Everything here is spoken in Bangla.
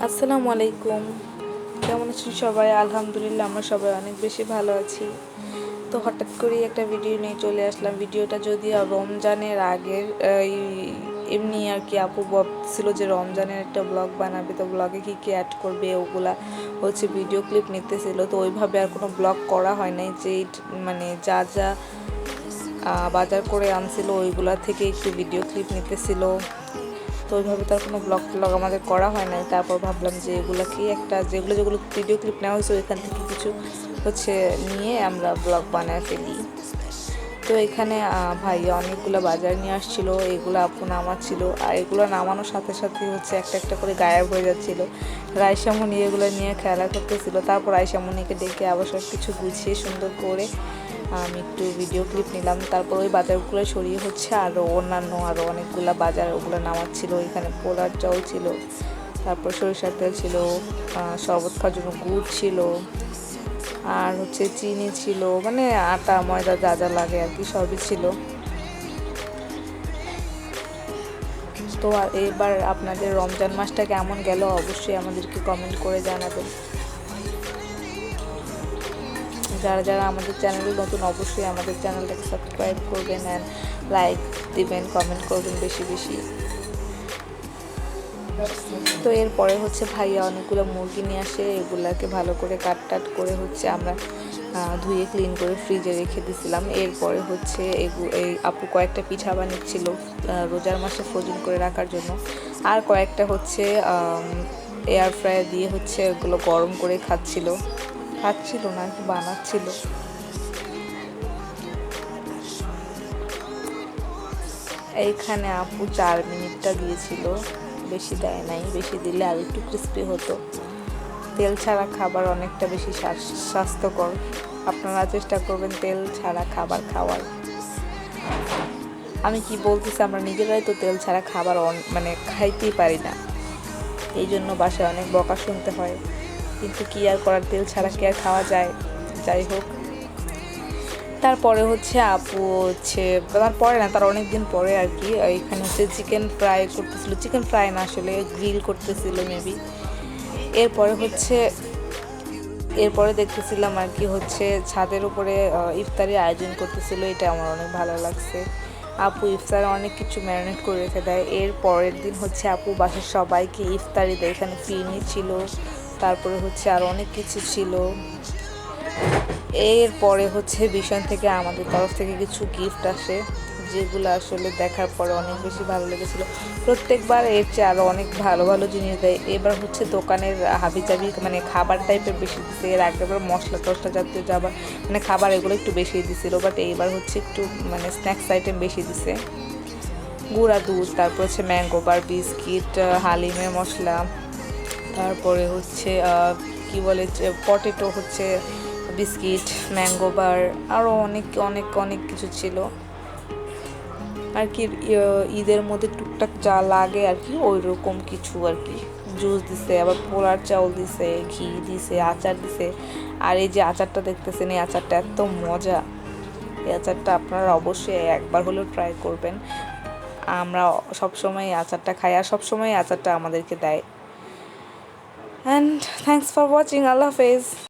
আসসালামু আলাইকুম। কেমন আছেন সবাই? আলহামদুলিল্লাহ আমরা সবাই অনেক বেশি ভালো আছি। তো হঠাৎ করেই একটা ভিডিও নিয়ে চলে আসলাম। ভিডিওটা যদিও রমজানের আগের এমনি আর কি, আপু ভাবছিল যে রমজানের একটা ব্লগ বানাবে, তো ব্লগে কী কী অ্যাড করবে ওগুলা হচ্ছে ভিডিও ক্লিপ নিতেছিল। তো ওইভাবে আর কোনো ব্লগ করা হয় নাই, যে মানে যা যা বাজার করে আনছিল ওইগুলা থেকে একটু ভিডিও ক্লিপ নিতেছিল। তো ওইভাবে তার কোনো ব্লগ ট্লগ আমাদের করা হয় নাই। তারপর ভাবলাম যে এগুলোকে একটা যেগুলো ভিডিও ক্লিপ নেওয়া হয়েছে ওইখান থেকে কিছু হচ্ছে নিয়ে আমরা ব্লগ বানায় ফেলি। তো এখানে ভাইয়া অনেকগুলো বাজার নিয়ে আসছিলো, এগুলো আপু নামাচ্ছিল, আর এগুলো নামানোর সাথে সাথে হচ্ছে একটা একটা করে গায়েব হয়ে যাচ্ছিলো। রায়সামণি এগুলো নিয়ে খেলা করতেছিল। তারপর রায়সামণিকে ডেকে আবার সব কিছু গুছিয়ে সুন্দর করে আমি একটু ভিডিও ক্লিপ নিলাম। তারপর ওই বাজারগুলো সরিয়ে হচ্ছে আরও আরও অনেকগুলো বাজার ওগুলো নামাচ্ছিল। এখানে পোলার চাল ছিল, তারপর সরিষার তেল ছিল, শরবত খাওয়ার জন্য গুড় ছিল, আর হচ্ছে চিনি ছিল, মানে আটা ময়দা যা যা লাগে আর কি সবই ছিল। তো এবার আপনাদের রমজান মাসটা কেমন গেল অবশ্যই আমাদেরকে কমেন্ট করে জানাবেন। যারা যারা আমাদের চ্যানেলে নতুন অবশ্যই আমাদের চ্যানেলটাকে সাবস্ক্রাইব করবেন অ্যান্ড লাইক দিবেন, কমেন্ট করবেন বেশি বেশি। তো এরপরে হচ্ছে ভাইয়া অনেকগুলো মুরগি নিয়ে আসে, এগুলাকে ভালো করে কাট করে হচ্ছে আমরা ধুয়ে ক্লিন করে ফ্রিজে রেখে দিয়েছিলাম। এরপরে হচ্ছে এই আপু কয়েকটা পিঠা বানিয়েছিল রোজার মাসে ফ্রোজেন করে রাখার জন্য, আর কয়েকটা হচ্ছে এয়ার ফ্রায়ার দিয়ে হচ্ছে এগুলো গরম করে খাচ্ছিল না কি বানাচ্ছিল। এইখানে আপু 4 মিনিটটা দিয়েছিল, বেশি দেয় নাই, বেশি দিলে আর একটু ক্রিস্পি হতো। তেল ছাড়া খাবার অনেকটা বেশি স্বাস্থ্যকর, আপনারা চেষ্টা করবেন তেল ছাড়া খাবার খাওয়ার। আমি কি বলতেছি, আমরা নিজেরাই তো তেল ছাড়া খাবার মানে খাইতেই পারি না, এই জন্য বাসায় অনেক বকা শুনতে হয়, কিন্তু কি আর করার, তেল ছাড়া কি আর খাওয়া যায়। যাই হোক, তারপরে হচ্ছে আপু হচ্ছে তারপরে না, তার অনেক দিন পরে আর কি এখানে হচ্ছে চিকেন ফ্রাই করতেছিল, চিকেন ফ্রাই না আসলে গ্রিল করতেছিল মেবি। এরপরে দেখতেছিলাম আর কি হচ্ছে ছাদের উপরে ইফতারি আয়োজন করতেছিল, এটা আমার অনেক ভালো লাগছে। আপু ইফতারে অনেক কিছু ম্যারিনেট করে রেখে দেয়। এর পরের দিন হচ্ছে আপু বাসার সবাইকে ইফতারি দেয়, এখানে ফিরনি ছিল, তারপরে হচ্ছে আর অনেক কিছু ছিল। এরপরে হচ্ছে ভীষণ থেকে আমাদের তরফ থেকে কিছু গিফট আসে, যেগুলো আসলে দেখার পরে অনেক বেশি ভালো লেগেছিলো। প্রত্যেকবার এর চেয়ে আরও অনেক ভালো ভালো জিনিস দেয়। এবার হচ্ছে দোকানের হাবিজাবি মানে খাবার টাইপের বেশি দিচ্ছে, এর আগেবার মশলা টশলা জাতীয় যাবার মানে খাবার এগুলো একটু বেশি দিছিল, বাট এইবার হচ্ছে একটু মানে স্ন্যাক্স আইটেম বেশি দিছে। গুঁড়া দুধ, তারপর হচ্ছে ম্যাঙ্গো বার, বিস্কিট, হালিমের মশলা, তারপরে হচ্ছে কি বলে পটেটো হচ্ছে বিস্কিট, ম্যাঙ্গো বার, আরও অনেক অনেক অনেক কিছু ছিল আর কি। ঈদের মধ্যে টুকটাক যা লাগে আর কি ওই রকম কিছু আর কি। জুস দিছে, আবার পোলার চাউল দিছে, ঘি দিছে, আচার দিছে। আর এই যে আচারটা দেখতেছেন, এই আচারটা এত মজা, এই আচারটা আপনারা অবশ্যই একবার হলেও ট্রাই করবেন। আমরা সবসময় এই আচারটা খাই, আর সবসময় এই আচারটা আমাদেরকে দেয়। And thanks for watching. আল্লাহ হাফেজ।